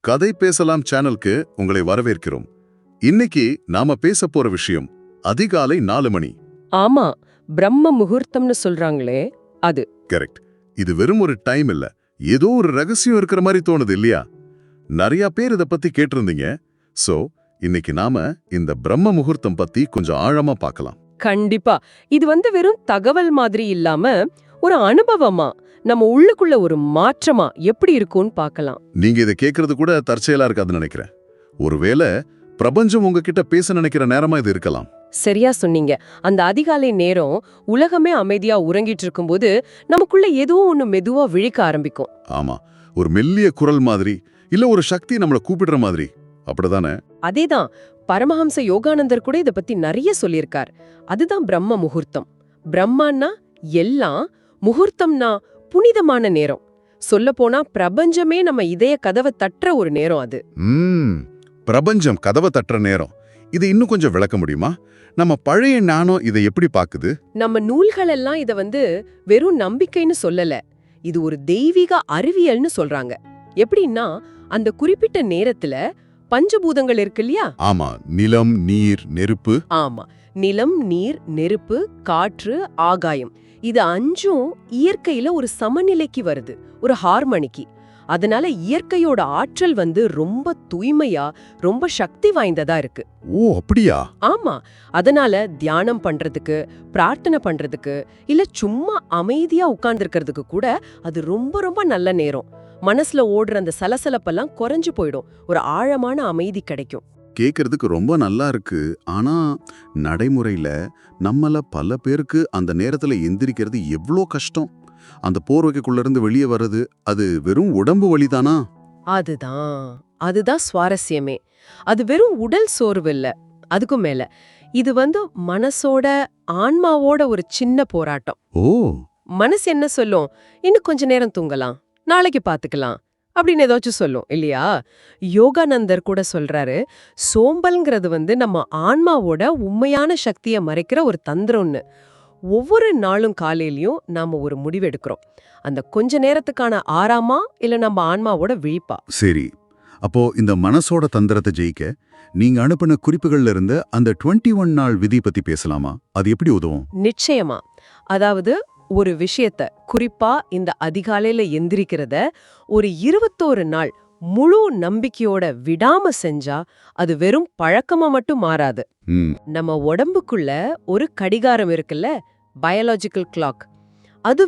கதை பேசலாம் சேனலுக்கு உங்களை வரவேற்கிறோம். இன்னைக்கு நாம பேச போற விஷயம் அதிகாலை 4 மணி. ஆமா, பிரம்ம முகூர்த்தம்னு சொல்றாங்களே அது. கரெக்ட். இது வெறும் ஒரு டைம் இல்ல, ஏதோ ஒரு ரகசியம் இருக்கிற மாதிரி தோணுது இல்லையா? நிறைய பேர் இத பத்தி கேட்டிருந்தீங்க. சோ இன்னைக்கு நாம இந்த பிரம்ம முகூர்த்தம் பத்தி கொஞ்சம் ஆழமா பார்க்கலாம். கண்டிப்பா. இது வெறும் தகவல் மாதிரி இல்லாம ஒரு அனுபவமா, நம்ம உள்ளுக்குள்ள ஒரு மாற்றமா எப்படி இருக்கும்னு பார்க்கலாம். நீங்க இதை கேட்கறது கூட தற்செயலா இருக்காதுன்னு நினைக்கிறேன். ஒருவேளை பிரபஞ்சம் உங்ககிட்ட பேச நினைக்கிற நேரமா இது இருக்கலாம். சரியா சொன்னீங்க. அந்த அதிகாலை நேரம் உலகமே அமைதியா உறங்கிட்டு இருக்கும்போது நமக்குள்ள ஏதோ ஒண்ணு மெதுவா விழிக்க ஆரம்பிக்கும். ஆமா, ஒரு மெல்லிய குரல் மாதிரி, இல்ல ஒரு சக்தி நம்மள கூப்பிடுற மாதிரி. அப்படிதானே? அதேதான். பரமஹம்ச யோகானந்தர் கூட இத பத்தி நிறைய சொல்லியிருக்கார். அதுதான் பிரம்ம முகூர்த்தம். பிரம்மான்னா எல்லாம், முகூர்த்தம்னா புனிதமான நேரம். சொல்லப்போனா பிரபஞ்சமே நம்ம இதய கதவை தட்டுற ஒரு நேரம் அது. பிரபஞ்சம் கதவை தட்டுற நேரம். இது இன்னும் கொஞ்சம் விளக்க முடியுமா? நம்ம பழைய ஞானம் இதை எப்படி பாக்குது? நம்ம நூல்கள் எல்லாம் இத வெறும் நம்பிக்கைன்னு சொல்லல. இது ஒரு தெய்வீக அறிவியல்னு சொல்றாங்க. எப்படின்னா, அந்த குறிப்பிட்ட நேரத்துல பஞ்சபூதங்கள் இருக்கு இல்லையா? ஆமா, நிலம், நீர், நெருப்பு. ஆமா, நிலம், நீர், நெருப்பு, காற்று, ஆகாயம். இது அஞ்சும் இயற்கையில ஒரு சமநிலைக்கு வருது, ஒரு ஹார்மனிக்கு. அதனால இயற்கையோட ஆற்றல் ரொம்ப தூய்மையா, ரொம்ப சக்தி வாய்ந்ததா இருக்கு. ஓ, அப்படியா? ஆமா. அதனால தியானம் பண்றதுக்கு, பிரார்த்தனை பண்றதுக்கு, இல்ல சும்மா அமைதியா உட்கார்ந்துருக்கிறதுக்கு கூட அது ரொம்ப ரொம்ப நல்ல நேரம். மனசுல ஓடுற அந்த சலசலப்பெல்லாம் குறைஞ்சு போயிடும். ஒரு ஆழமான அமைதி கிடைக்கும். கேட்கறதுக்கு ரொம்ப நல்லா இருக்கு. ஆனா நடைமுறையில நம்மள பல பேருக்கு அந்த நேரத்துல எந்திரிக்கிறது எவ்வளோ கஷ்டம். அந்த போர்வைக்குள்ள இருந்து வெளியே வர்றது, அது வெறும் உடம்பு வலிதானா? அதுதான் சுவாரஸ்யமே. அது வெறும் உடல் சோர்வு இல்ல. அதுக்கும் மேல இது மனசோட, ஆன்மாவோட ஒரு சின்ன போராட்டம். ஓ. மனசு என்ன சொல்லும்? இன்னும் கொஞ்ச நேரம் தூங்கலாம், நாளைக்கு பாத்துக்கலாம் அப்படின்னு ஏதாச்சும் சொல்லும் இல்லையா? யோகானந்தர் கூட சொல்றாரு, சோம்பல்ங்கிறது நம்ம ஆன்மாவோட உண்மையான சக்தியை மறைக்கிற ஒரு தந்திரம்னு. ஒவ்வொரு நாளும் காலையிலயும் நாம ஒரு முடிவு எடுக்கிறோம். அந்த கொஞ்ச நேரத்துக்கான ஆறாமா, இல்ல நம்ம ஆன்மாவோட விழிப்பா? சரி, அப்போ இந்த மனசோட தந்திரத்தை ஜெயிக்க நீங்க அனுப்பின குறிப்புகள்ல இருந்து அந்த 21 நாள் விதி பத்தி பேசலாமா? அது எப்படி உதவும்? நிச்சயமா. அதாவது ஒரு விஷயத்த, குறிப்பா இந்த அதிகாலையில எந்திரிக்கிறத ஒரு 21 நாள் முழு நம்பிக்கையோட விடாம செஞ்சா அது வெறும் பழக்கமா மட்டும் மாறாது. நம்ம உடம்புக்குள்ள ஒரு கடிகாரம் இருக்குல்ல, பயாலஜிக்கல் கிளாக். அது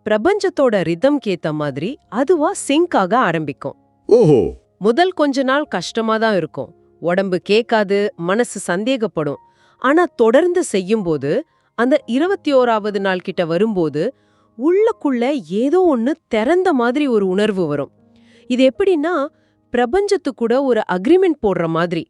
பிரபஞ்சத்தோட ரிதம் கேத்த மாதிரி அதுவா சிங்க் ஆக ஆரம்பிக்கும். ஓஹோ. முதல் கொஞ்ச நாள் கஷ்டமா தான் இருக்கும். உடம்பு கேட்காது, மனசு சந்தேகப்படும். ஆனா தொடர்ந்து செய்யும்போது, அந்த 21வது நாள் கிட்ட வரும்போது உள்ளக்குள்ள ஏதோ ஒண்ணு திறந்த மாதிரி ஒரு உணர்வு வரும். இது எப்படின்னா, பிரபஞ்சத்து கூட ஒரு அக்ரிமெண்ட் போடுற மாதிரி.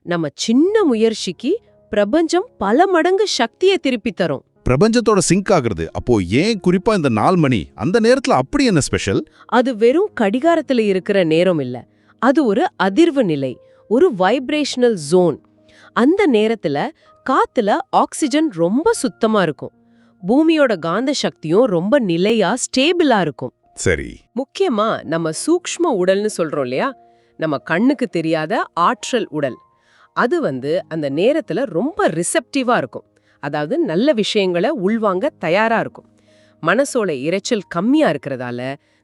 நம்ம சின்ன முயற்சிக்கு பிரபஞ்சம் பல மடங்கு சக்தியை திருப்பி தரும். பிரபஞ்சத்தோட சிங்க் ஆகுறது. அப்போ ஏன் குறிப்பா இந்த 4 மணி அந்த நேரத்துல அப்படி என்ன ஸ்பெஷல்? அது வெறும் கடிகாரத்துல இருக்கிற நேரம் இல்ல. அது ஒரு அதிர்வு நிலை, ஒரு வைப்ரேஷனல் ஜோன். அந்த நேரத்துல காத்துல ஆக்சிஜன் ரொம்ப சுத்தமா இருக்கும். பூமியோட காந்த சக்தியும் ரொம்ப நிலையா, ஸ்டேபிளா இருக்கும். சரி. முக்கியமா நம்ம சூக்ஷ்ம உடல்னு சொல்றோம் இல்லையா, நம்ம கண்ணுக்கு தெரியாத ஆற்றல் உடல். அது அந்த நேரத்துல ரொம்ப ரிசெப்டிவா இருக்கும். அதாவது நல்ல விஷயங்களை உள்வாங்க தயாரா இருக்கும். மனசோட இரைச்சல் கம்மியா இருக்கிறதால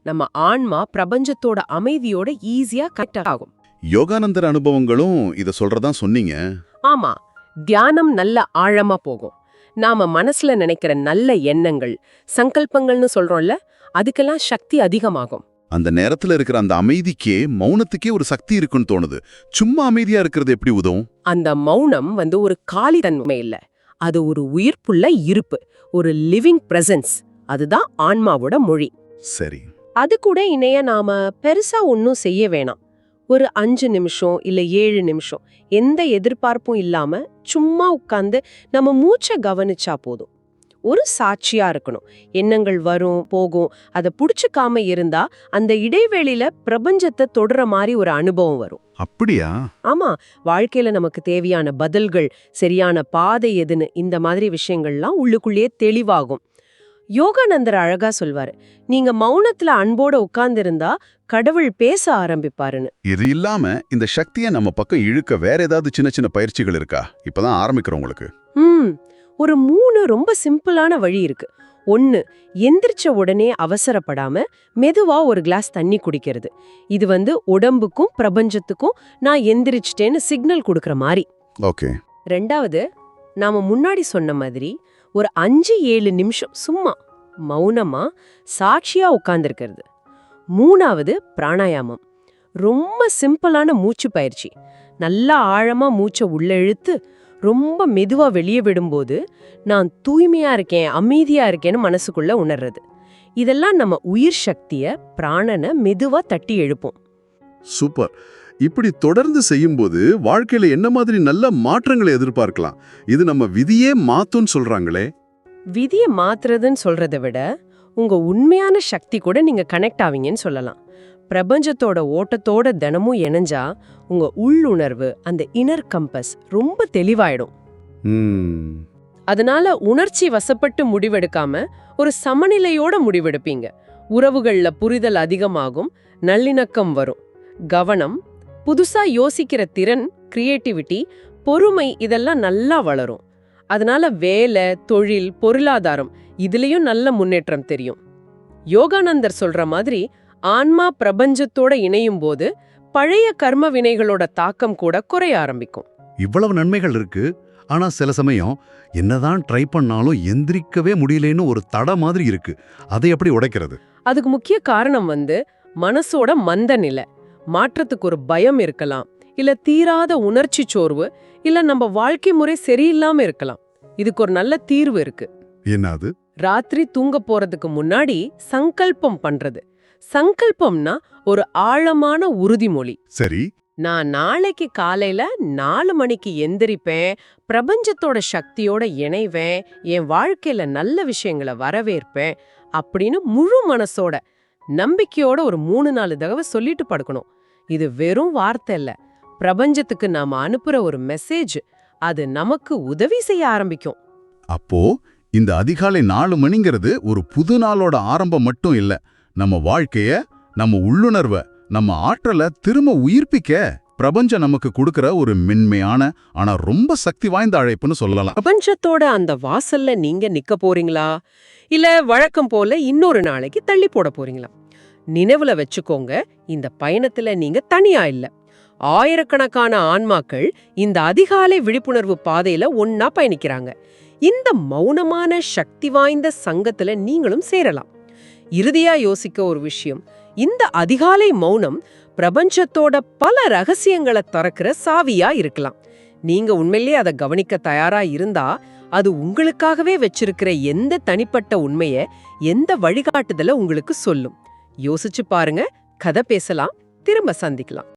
நம்ம ஆன்மா பிரபஞ்சத்தோட அமைதியோட ஈஸியா கனெக்ட் ஆகும். யோகானந்தர் அனுபவங்களும் இத சொல்றதா சொன்னீங்க. ஆமா, தியானம் நல்ல ஆழமா போகும். நாம மனசுல நினைக்கிற நல்ல எண்ணங்கள், சங்கல்பங்கள்னு சொல்றோம்ல, அதுக்கெல்லாம் சக்தி அதிகமாகும். அந்த நேரத்துல இருக்கிற அந்த அமைதிக்கே, மௌனத்துக்கே ஒரு சக்தி இருக்குன்னு தோணுது. சும்மா அமைதியா இருக்கிறது எப்படி உதவும்? அந்த மௌனம் ஒரு காலி தன்மை இல்ல, அது ஒரு உயிர்ப்புள்ள இருப்பு, ஒரு லிவிங் பிரசன்ஸ். அதுதான் ஆன்மாவோட மொழி. சரி. அது கூட இணைய நாம பெருசா ஒன்னும் செய்ய வேணாம். ஒரு 5 நிமிஷம் இல்ல 7 நிமிஷம் எந்த எதிர்பார்ப்பும் இல்லாம சும்மா உட்கார்ந்து நம்ம மூச்சை கவனிச்சா போதும். ஒரு சாட்சியா இருக்கணும். எண்ணங்கள் வரும் போகும், அதை புடிச்சுக்காம இருந்தா அந்த இடைவெளியில பிரபஞ்சத்தை தொடுற மாதிரி ஒரு அனுபவம் வரும். அப்படியா? ஆமா, வாழ்க்கையில நமக்கு தேவையான பதில்கள், சரியான பாதை எதுன்னு, இந்த மாதிரி விஷயங்கள்லாம் உள்ளுக்குள்ளேயே தெளிவாகும். யோகானந்தர் அழகா சொல்வாரு, நீங்க மௌனத்துல அன்போட உட்கார்ந்திருந்தா கடவுள் பேச ஆரம்பிப்பாருன்னு. இது இல்லாம இந்த சக்தியை நம்ம பக்கம் இழுக்க வேற ஏதாவது சின்ன சின்ன பயிற்சிகள் இருக்கா? இப்பதான் ஆரம்பிக்கிறவங்களுக்கு. ஒரு 3 ரொம்ப சிம்பிளான வழி இருக்கு. 1, எந்திரிச்ச உடனே அவசரப்படாம மெதுவா ஒரு கிளாஸ் தண்ணி குடிக்கிறது. இது உடம்புக்கும் பிரபஞ்சத்துக்கும் நான் எந்திரிச்சிட்டேன்னு சிக்னல் கொடுக்கற மாதிரி. ஓகே. 2வது, நாம முன்னாடி சொன்ன மாதிரி ஒரு 5-7 நிமிஷம் சும்மா மௌனமா சாட்சியா உட்கார்ந்திருக்கிறது. 3வது, பிராணாயாமம். ரொம்ப சிம்பிளான மூச்சு பயிற்சி. நல்லா ஆழமா மூச்சை உள்ள இழுத்து ரொம்ப மெதுவா வெளியே விடும்போது நான் தூய்மையா இருக்கேன், அமைதியா இருக்கேன்னு மனசுக்குள்ள உணர்றது. இதெல்லாம் நம்ம உயிர் சக்திய, பிராணனை மெதுவா தட்டி எழுப்போம். சூப்பர். இப்படி தொடர்ந்து செய்யும்போது வாழ்க்கையில என்ன மாதிரி நல்ல மாற்றங்களை எதிர்பார்க்கலாம்? இது நம்ம விதியே மாத்தும்னு சொல்றாங்களே. விதிய மாத்துறதுன்னு சொல்றதை விட உங்க உண்மையான சக்தி கூட நீங்க கனெக்ட் ஆவீங்கன்னு சொல்லலாம். பிரபஞ்சத்தோட ஓட்டத்தோட தினமும் இணைஞ்சா உங்க உள்ளுணர்வு, அந்த இன்னர் கம்பஸ் ரொம்ப தெளிவாயிடும். அதனால உணர்ச்சி வசப்பட்டு முடிவெடுக்காம ஒரு சமநிலையோட முடிவெடுப்பீங்க. உறவுகள்ல புரிதல் அதிகமாகும், நல்லிணக்கம் வரும், கவனம், புதுசா யோசிக்கிற திறன், கிரியேட்டிவிட்டி, பொறுமை இதெல்லாம் நல்லா வளரும். அதனால வேலை, தொழில், பொருளாதாரம் இதுலயும் நல்ல முன்னேற்றம் தெரியும். யோகானந்தர் சொல்ற மாதிரி ஆன்மா பிரபஞ்சத்தோட இணையும் போது பழைய கர்ம வினைகளோட தாக்கம் கூட குறைய ஆரம்பிக்கும். இவ்வளவு நன்மைகள் இருக்கு. ஆனா சில சமயம் என்னதான் ட்ரை பண்ணாலும் எந்திரிக்கவே முடியலன்னு ஒரு தடை மாதிரி இருக்கு. அதை எப்படி உடைக்கிறது? அதுக்கு முக்கிய காரணம் மனசோட மந்த நிலை. மாற்றத்துக்கு ஒரு பயம் இருக்கலாம், இல்ல தீராத உணர்ச்சி சோர்வு, இல்ல நம்ம வாழ்க்கை முறை சரியில்லாம இருக்கலாம். இதுக்கு ஒரு நல்ல தீர்வு இருக்கு. என்னது? ராத்திரி தூங்க போறதுக்கு முன்னாடி சங்கல்பம் பண்றது. சங்கல்பம்னா ஒரு ஆழமான உறுதிமொழி. சரி. நான் நாளைக்கு காலையில 4 மணிக்கு எந்திரிப்பேன், பிரபஞ்சத்தோட சக்தியோட இணைவேன், என் வாழ்க்கையில நல்ல விஷயங்களை வரவேற்பேன் அப்படின்னு முழு மனசோட நம்பிக்கையோட ஒரு 3-4 தடவை சொல்லிட்டு படுக்கணும். இது வெறும் வார்த்தை இல்ல, பிரபஞ்சத்துக்கு நாம அனுப்புற ஒரு மெசேஜ். அது நமக்கு உதவி செய்ய ஆரம்பிக்கும். அப்போ இந்த அதிகாலை 4 மணிங்கிறது ஒரு புது நாளோட ஆரம்பம் மட்டும் இல்ல, நம்ம வாழ்க்கைய, நம்ம உள்ளுணர்வ, நம்ம ஆற்றலை திரும்ப உயிர்ப்பிக்க பிரபஞ்சம் நமக்கு கொடுக்கற ஒரு மென்மையான ஆனா ரொம்ப சக்தி வாய்ந்த அழைப்புன்னு சொல்லலாம். பிரபஞ்சத்தோட அந்த வாசல்ல நீங்க நிக்க போறீங்களா, இல்ல வழக்கம் போல இன்னொரு நாளைக்கு தள்ளி போட போறீங்களா? நினைவுல வச்சுக்கோங்க, இந்த பயணத்துல நீங்க தனியா இல்ல. ஆயிரக்கணக்கான ஆன்மாக்கள் இந்த அதிகாலை விழிப்புணர்வு பாதையில ஒன்னா பயணிக்கிறாங்க. இந்த மௌனமான சக்தி வாய்ந்த சங்கத்துல நீங்களும் சேரலாம். இறுதியா யோசிக்க ஒரு விஷயம், இந்த அதிகாலை மௌனம் பிரபஞ்சத்தோட பல ரகசியங்களை திறக்கிற சாவியா இருக்கலாம். நீங்க உண்மையிலேயே அதை கவனிக்க தயாரா இருந்தா அது உங்களுக்காகவே வச்சிருக்கிற எந்த தனிப்பட்ட உண்மைய, எந்த வழிகாட்டுதல உங்களுக்கு சொல்லும். யோசிச்சு பாருங்க. கதை பேசலாம். திரும்ப சந்திக்கலாம்.